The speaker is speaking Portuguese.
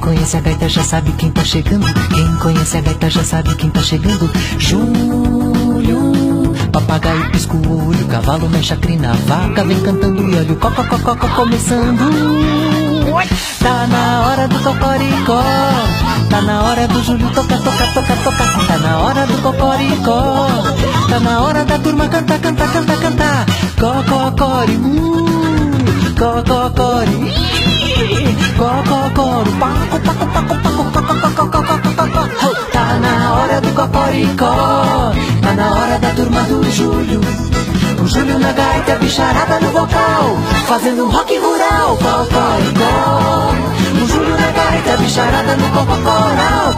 conhece a gaita já sabe quem tá chegando. Quem conhece a gaita já sabe quem tá chegando. Júlio, papagaio pisca o olho, cavalo mexe a crina, a vaca vem cantando e olha o cocó começando. Tá na hora do cocoricó, tá na hora do Júlio toca. Tá na hora do cocoricó, tá na hora da turma cantar. Cococori, cococori, cococoro, paco. Tá na hora do cocoricó, tá na hora da turma do Júlio. O Júlio na gaita, a bicharada no vocal, fazendo um rock rural, cocoricó. O Júlio na gaita, a bicharada no cococoral,